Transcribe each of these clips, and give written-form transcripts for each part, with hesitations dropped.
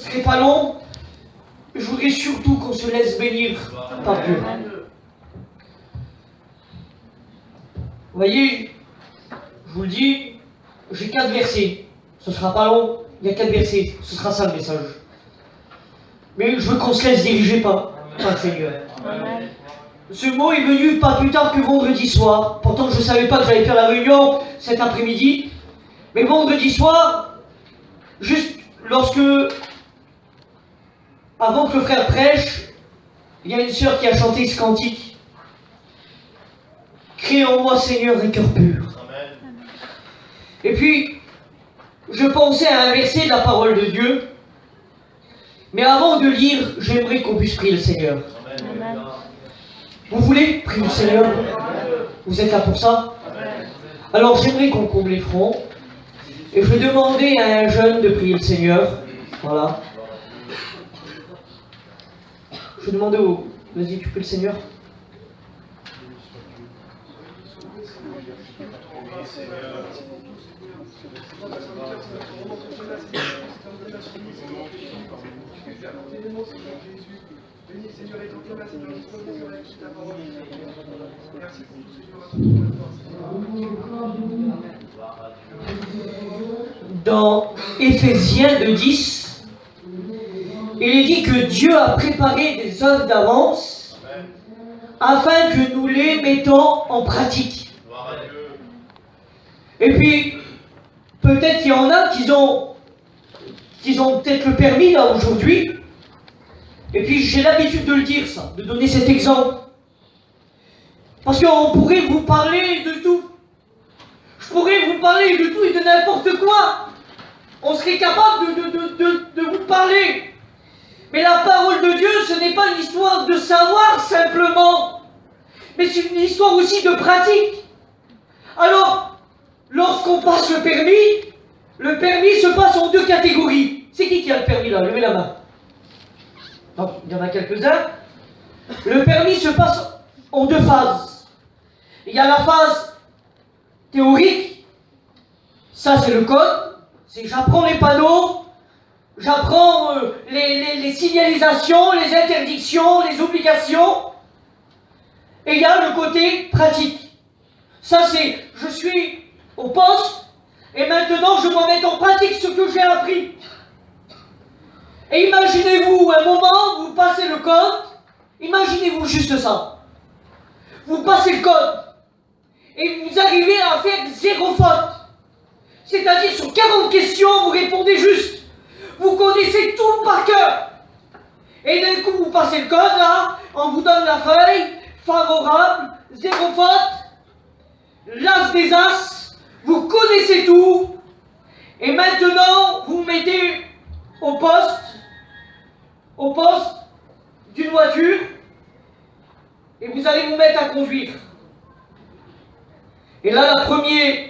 Ce serait pas long. Je voudrais surtout qu'on se laisse bénir par Dieu. Vous voyez, je vous le dis, j'ai 4 versets. Ce sera pas long. Il y a 4 versets. Ce sera ça le message. Mais je veux qu'on se laisse diriger par le Seigneur. Amen. Ce mot est venu pas plus tard que vendredi soir. Pourtant, je ne savais pas que j'allais faire la réunion cet après-midi. Mais vendredi soir, juste avant que le frère prêche, il y a une sœur qui a chanté ce cantique. Crée en moi, Seigneur, un cœur pur. Amen. Et puis, je pensais à un verset de la parole de Dieu. Mais avant de lire, j'aimerais qu'on puisse prier le Seigneur. Amen. Vous voulez prier le Seigneur? Vous êtes là pour ça? Alors j'aimerais qu'on comble les fronts. Et je vais demander à un jeune de prier le Seigneur. Voilà. Je vais demander au... Vas-y, tu pries le Seigneur. Dans Éphésiens 2:10, il est dit que Dieu a préparé des œuvres d'avance afin que nous les mettons en pratique. Et puis, peut-être qu'il y en a qui ont peut-être le permis là aujourd'hui. Et puis j'ai l'habitude de le dire ça, de donner cet exemple. Parce qu'on pourrait vous parler de tout. Je pourrais vous parler de tout et de n'importe quoi. On serait capable de vous parler. Mais la parole de Dieu, ce n'est pas une histoire de savoir simplement. Mais c'est une histoire aussi de pratique. Alors, lorsqu'on passe le permis se passe en 2 catégories. C'est qui a le permis là? Levez la main. Donc, il y en a quelques-uns. Le permis se passe en 2 phases. Il y a la phase théorique. Ça, c'est le code. C'est j'apprends les panneaux, j'apprends les signalisations, les interdictions, les obligations. Et il y a le côté pratique. Ça, c'est je suis au poste et maintenant je dois mettre en pratique ce que j'ai appris. Et imaginez-vous, un moment, vous passez le code, imaginez-vous juste ça. Vous passez le code et vous arrivez à faire 0 faute. C'est-à-dire, sur 40 questions, vous répondez juste. Vous connaissez tout par cœur. Et d'un coup, vous passez le code, là, on vous donne la feuille, favorable, 0 faute, l'as des as, vous connaissez tout. Et maintenant, vous mettez au poste d'une voiture, et vous allez vous mettre à conduire. Et là, la première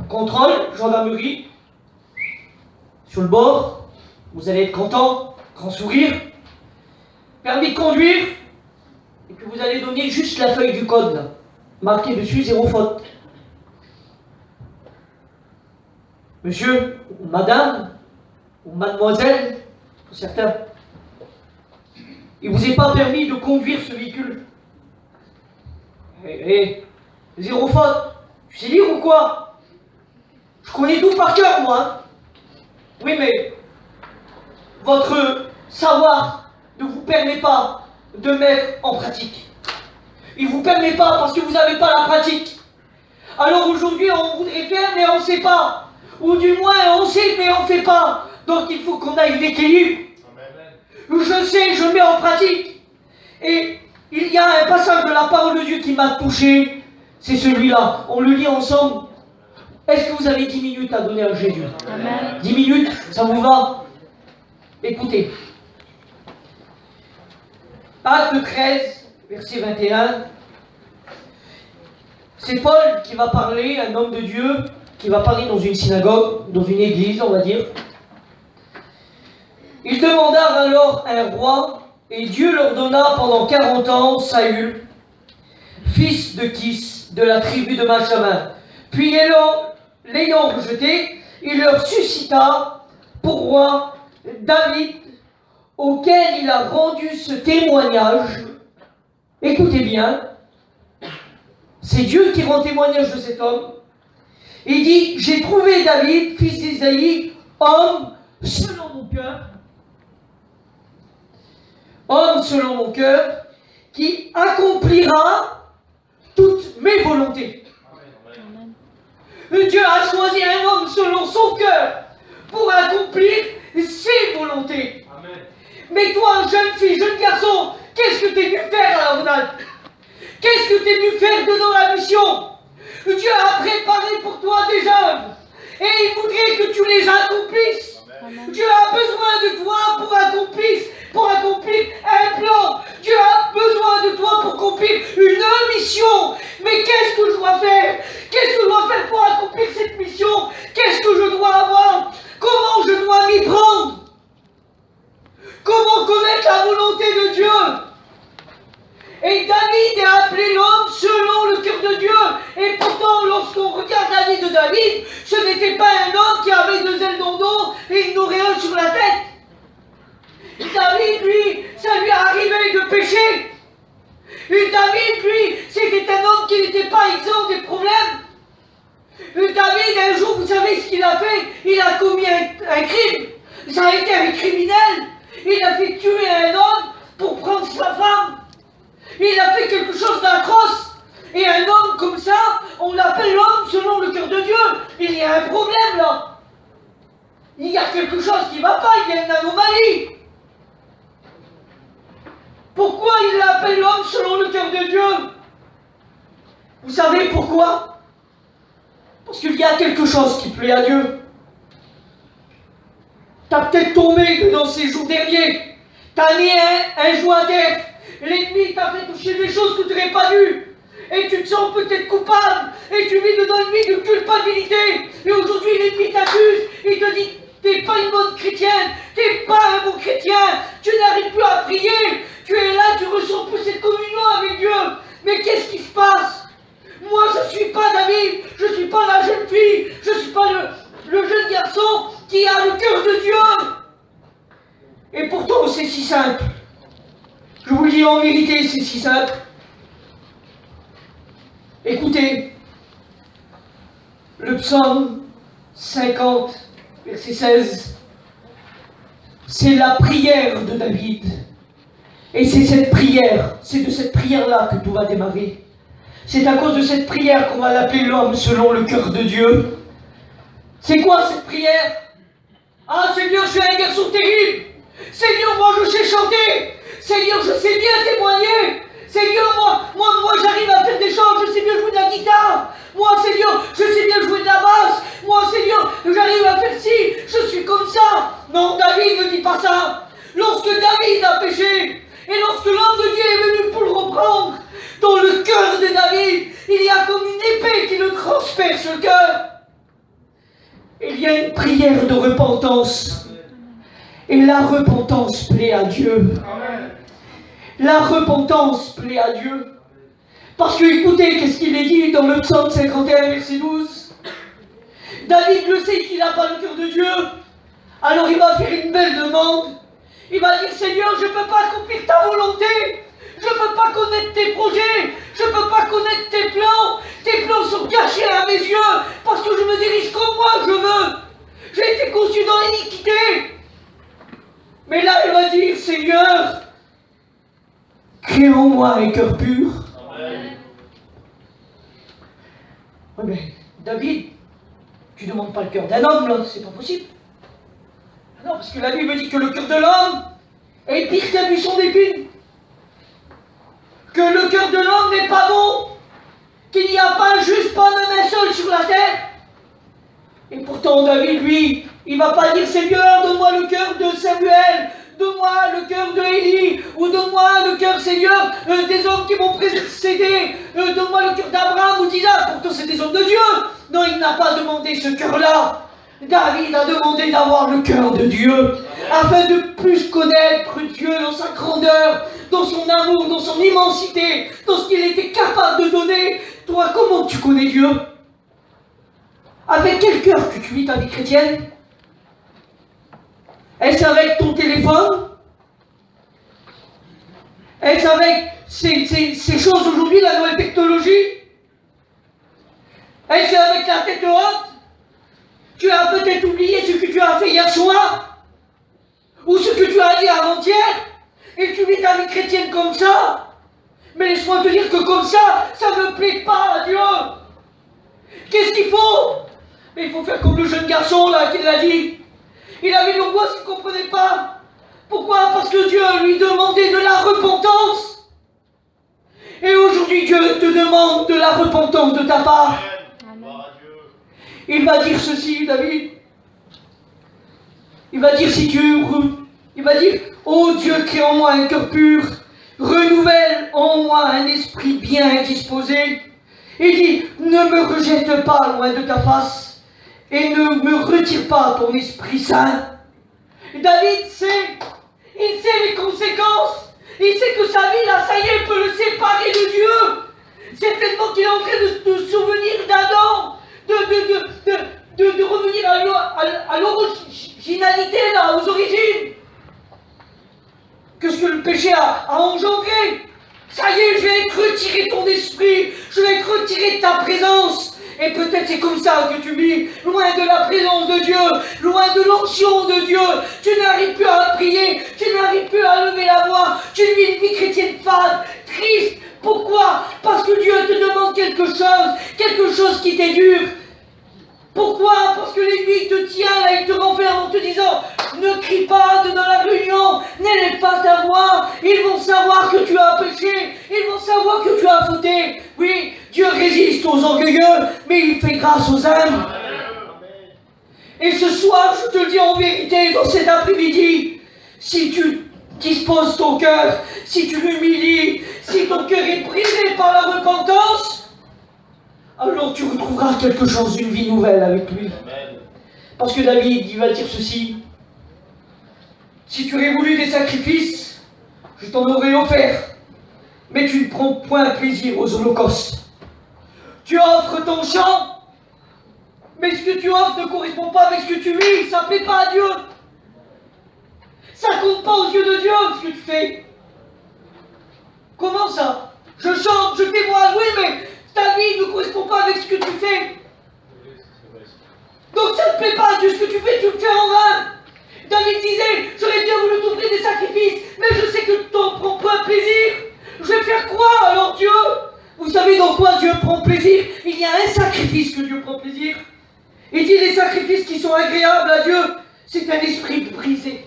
contrôle, gendarmerie, sur le bord, vous allez être content, grand sourire, permis de conduire, et puis vous allez donner juste la feuille du code, là, marqué dessus 0 faute. Monsieur, ou madame, ou mademoiselle, pour certains, il ne vous est pas permis de conduire ce véhicule. 0 faute, tu sais lire ou quoi? Je connais tout par cœur, moi. Hein. Oui, mais votre savoir ne vous permet pas de mettre en pratique. Il ne vous permet pas parce que vous n'avez pas la pratique. Alors aujourd'hui, on voudrait faire, mais on ne sait pas. Ou du moins, on sait, mais on ne fait pas. Donc il faut qu'on aille l'équilibre. Je sais, je mets en pratique. Et il y a un passage de la parole de Dieu qui m'a touché. C'est celui-là. On le lit ensemble. Est-ce que vous avez 10 minutes à donner à Jésus? Amen. 10 minutes, ça vous va? Écoutez. Acte 13, verset 21. C'est Paul qui va parler, un homme de Dieu, qui va parler dans une synagogue, dans une église, on va dire. Ils demandèrent alors un roi, et Dieu leur donna pendant 40 ans Saül, fils de Kis, de la tribu de Benjamin. Puis l'ayant rejeté, il leur suscita pour roi David, auquel il a rendu ce témoignage, écoutez bien, c'est Dieu qui rend témoignage de cet homme. Il dit, j'ai trouvé David, fils d'Isaïe, homme selon mon cœur, qui accomplira toutes mes volontés. Dieu a choisi un homme selon son cœur pour accomplir ses volontés. Amen. Mais toi, jeune fille, jeune garçon, qu'est-ce que tu es venu faire à la Rodade? Qu'est-ce que tu es venu faire dans la mission? Dieu a préparé pour toi des œuvres et il voudrait que tu les accomplisses. Amen. Dieu a besoin de toi pour accomplir un plan. Dieu a besoin de toi pour accomplir une mission. Mais qu'est-ce que je dois faire? Qu'est-ce que je dois faire pour accomplir cette mission? Qu'est-ce que je dois avoir? Comment je dois m'y prendre? Comment connaître la volonté de Dieu? Et David est appelé l'homme selon le cœur de Dieu. Et pourtant, lorsqu'on regarde la vie de David, ce n'était pas un homme qui avait 2 ailes dans le dos et une auréole sur la tête. David, lui, ça lui est arrivé de pécher. Et David, lui, c'était un homme qui n'était pas exempt des problèmes. Et David, un jour, vous savez ce qu'il a fait? Il a commis un crime. Ça a été un criminel. Il a fait tuer un homme pour prendre sa femme. Il a fait quelque chose d'atroce. Et un homme comme ça, on l'appelle l'homme selon le cœur de Dieu. Il y a un problème là. Il y a quelque chose qui ne va pas, il y a une anomalie. Pourquoi il l'appelle l'homme selon le cœur de Dieu? Vous savez pourquoi? Parce qu'il y a quelque chose qui plaît à Dieu. Tu as peut-être tombé dans ces jours derniers. Tu as mis un joint à terre. L'ennemi t'a fait toucher des choses que tu n'aurais pas dû. Et tu te sens peut-être coupable. Et tu vis dans une vie de culpabilité. Et aujourd'hui, l'ennemi t'accuse. Il te dit, t'es pas une bonne chrétienne. T'es pas un bon chrétien. Tu n'arrives plus à prier. Tu es là, tu ressens plus cette communion avec Dieu. Mais qu'est-ce qui se passe? Moi, je ne suis pas David. Je ne suis pas la jeune fille. Je ne suis pas le jeune garçon qui a le cœur de Dieu. Et pourtant, c'est si simple. Je vous le dis en vérité, c'est si simple. Écoutez, le psaume 50, verset 16, c'est la prière de David. Et c'est de cette prière-là que tout va démarrer. C'est à cause de cette prière qu'on va l'appeler l'homme selon le cœur de Dieu. C'est quoi cette prière? Ah Seigneur, je suis un garçon terrible. Seigneur, moi je sais chanter. Seigneur, je sais bien témoigner. Seigneur, moi j'arrive à faire des choses. Je sais bien jouer de la guitare. Moi, Seigneur, je sais bien jouer de la basse. Moi, Seigneur, j'arrive à faire ci. Je suis comme ça. Non, David ne dit pas ça. Lorsque David a péché, et lorsque l'homme de Dieu est venu pour le reprendre, dans le cœur de David, il y a comme une épée qui le transperce le cœur. Il y a une prière de repentance. Et la repentance plaît à Dieu. La repentance plaît à Dieu. Parce que écoutez, qu'est-ce qu'il est dit dans le psaume 51, verset 12? David le sait qu'il n'a pas le cœur de Dieu. Alors il va faire une belle demande. Il va dire, Seigneur, je ne peux pas accomplir ta volonté. Je ne peux pas connaître tes projets. Je ne peux pas connaître tes plans. Tes plans sont cachés à mes yeux. Parce que je me dirige comme moi je veux. J'ai été conçu dans l'iniquité. Mais là, il va dire, Seigneur, crée en moi un cœur pur. Amen. Oui, mais David, tu ne demandes pas le cœur d'un homme, là, c'est pas possible. Non, parce que la Bible dit que le cœur de l'homme est pire qu'un buisson d'épines. Que le cœur de l'homme n'est pas bon. Qu'il n'y a pas juste, pas même un seul sur la terre. Et pourtant, David, lui, il ne va pas dire, Seigneur, donne-moi le cœur de Samuel, donne-moi le cœur de Élie, ou donne-moi le cœur, Seigneur, des hommes qui m'ont précédé, donne-moi le cœur d'Abraham ou d'Isaac. Pourtant, c'est des hommes de Dieu. Non, il n'a pas demandé ce cœur-là. David a demandé d'avoir le cœur de Dieu, afin de plus connaître Dieu dans sa grandeur, dans son amour, dans son immensité, dans ce qu'il était capable de donner. Toi, comment tu connais Dieu? Avec quel cœur que tu vis ta vie chrétienne? Est-ce avec ton téléphone? Est-ce avec ces choses aujourd'hui, la nouvelle technologie? Est-ce avec la tête haute? Tu as peut-être oublié ce que tu as fait hier soir, ou ce que tu as dit avant-hier, et tu vis ta vie chrétienne comme ça. Mais laisse-moi te dire que comme ça ne plaît pas à Dieu. Qu'est-ce qu'il faut? Mais il faut faire comme le jeune garçon là qui l'a dit. Il avait l'angoisse, il ne comprenait pas. Pourquoi? Parce que Dieu lui demandait de la repentance. Et aujourd'hui Dieu te demande de la repentance de ta part. Il va dire ceci, David. Il va dire si tu es heureux. Il va dire, ô Dieu, crée en moi un cœur pur, renouvelle en moi un esprit bien disposé. Il dit, ne me rejette pas loin de ta face et ne me retire pas ton Esprit Saint. David sait, il sait les conséquences. Il sait que sa vie, là, ça y est, peut le séparer de Dieu. C'est tellement qu'il est en train de souvenir d'Adam, de revenir à l'originalité, là, aux origines. Que ce que le péché a engendré. Ça y est, je vais te retirer ton esprit, je vais te retirer ta présence. Et peut-être c'est comme ça que tu vis, loin de la présence de Dieu, loin de l'onction de Dieu. Tu n'arrives plus à prier, tu n'arrives plus à lever la voix, tu vis une vie chrétienne fade, triste. Pourquoi? Parce que Dieu te demande quelque chose qui t'est dur. Pourquoi? Parce que l'ennemi te tient là, il te renferme en te disant ne crie pas dans la réunion, n'élève pas ta voix, ils vont savoir que tu as péché, ils vont savoir que tu as fauté. Oui, Dieu résiste aux orgueilleux, mais il fait grâce aux humbles. Et ce soir, je te le dis en vérité, dans cet après-midi, si tu disposes ton cœur, si tu l'humilies, si ton cœur est brisé par la repentance, alors tu retrouveras quelque chose, une vie nouvelle avec lui. Amen. Parce que David, il va dire ceci. Si tu aurais voulu des sacrifices, je t'en aurais offert. Mais tu ne prends point plaisir aux holocaustes. Tu offres ton chant, mais ce que tu offres ne correspond pas avec ce que tu vis. Ça ne plaît pas à Dieu. Ça ne compte pas aux yeux de Dieu ce que tu fais. Comment ça? Je chante, je témoigne, oui, mais ta vie ne correspond pas avec ce que tu fais. Donc ça ne plaît pas à Dieu ce que tu fais, tu le fais en vain. David disait, j'aurais bien voulu t'offrir des sacrifices, mais je sais que tu n'en prends pas plaisir. Je vais faire quoi alors Dieu? Vous savez dans quoi Dieu prend plaisir? Il y a un sacrifice que Dieu prend plaisir. Il dit les sacrifices qui sont agréables à Dieu, c'est un esprit brisé.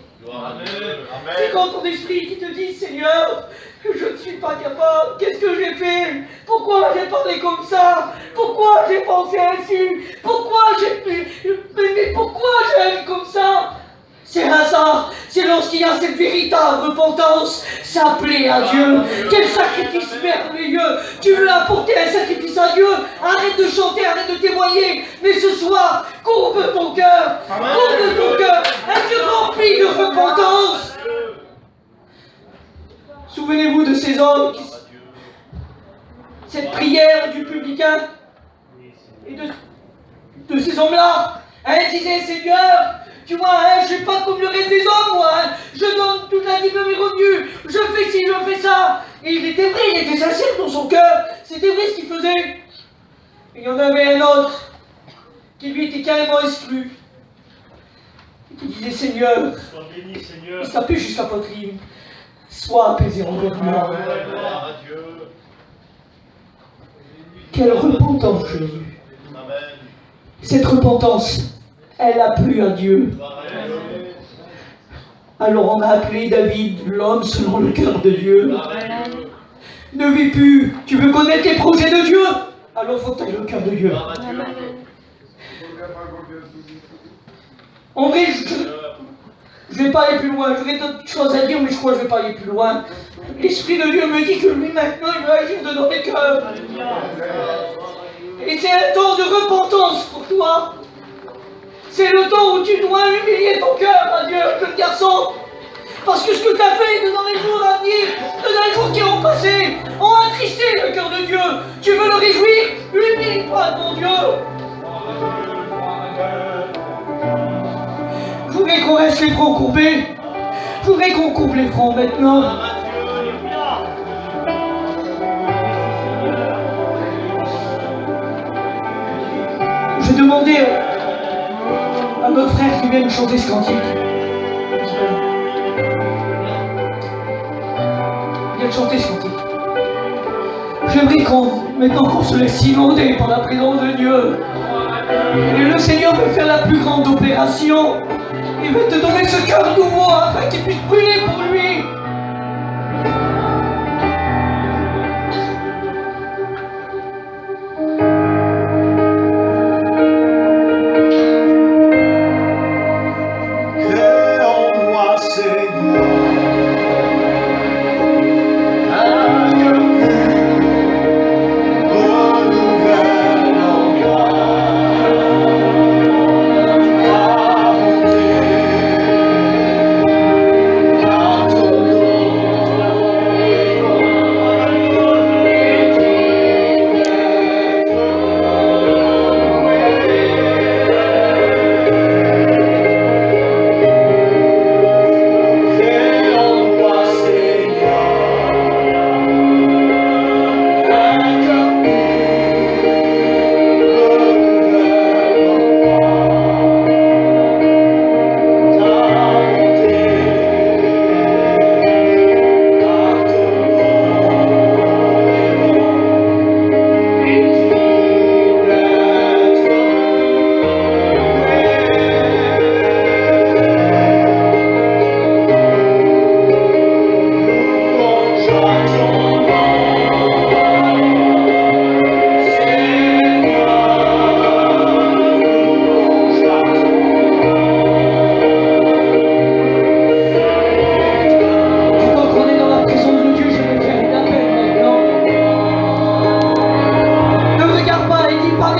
C'est quand ton esprit qui te dit, Seigneur, je ne suis pas capable, qu'est-ce que j'ai fait? Pourquoi j'ai parlé comme ça? Pourquoi j'ai pensé ainsi? Pourquoi mais pourquoi j'ai agi comme ça? C'est ça, c'est lorsqu'il y a cette véritable repentance, ça plaît à Dieu. Quel sacrifice merveilleux! Tu veux apporter un sacrifice à Dieu? Arrête de chanter, arrête de témoigner. Mais ce soir, courbe ton cœur, courbe ton cœur, un Dieu rempli de repentance. Souvenez-vous de ces hommes, cette prière du publicain et de ces hommes-là. Disait Seigneur, tu vois, je ne suis pas comme le reste des hommes, moi. Je donne toute la vie de mes revenus. Je fais ci, je fais ça. Et il était vrai, il était sincère dans son cœur. C'était vrai ce qu'il faisait. Et il y en avait un autre qui lui était carrément exclu. Et qui disait Seigneur, béni, Seigneur. Il s'appelait jusqu'à poitrine. Sois apaisé envers moi. Quelle repentance, Jésus. Cette repentance, elle a plu à Dieu. Alors on a appelé David l'homme selon le cœur de Dieu. Ne vis plus. Tu veux connaître les projets de Dieu? Alors il faut que tu aies le cœur de Dieu. En vrai, je ne vais pas aller plus loin. J'aurais d'autres choses à dire, mais je crois que je ne vais pas aller plus loin. L'Esprit de Dieu me dit que lui maintenant, il veut agir dans les cœurs. Et c'est un temps de repentance pour toi. C'est le temps où tu dois humilier ton cœur à Dieu, jeune garçon. Parce que ce que tu as fait dans les jours à venir, dans les jours qui ont passé, ont attristé le cœur de Dieu. Tu veux le réjouir? Humilie-toi devant Dieu. Je voudrais voudrais qu'on reste les fronts courbés. Je voudrais qu'on coupe les fronts maintenant. Je demandais à notre frère qui vient nous chanter ce cantique. Il vient de chanter ce cantique. J'aimerais maintenant qu'on se laisse inonder par la présence de Dieu. Et le Seigneur veut faire la plus grande opération. Il veut te donner ce cœur nouveau afin qu'il puisse brûler pour lui. Pas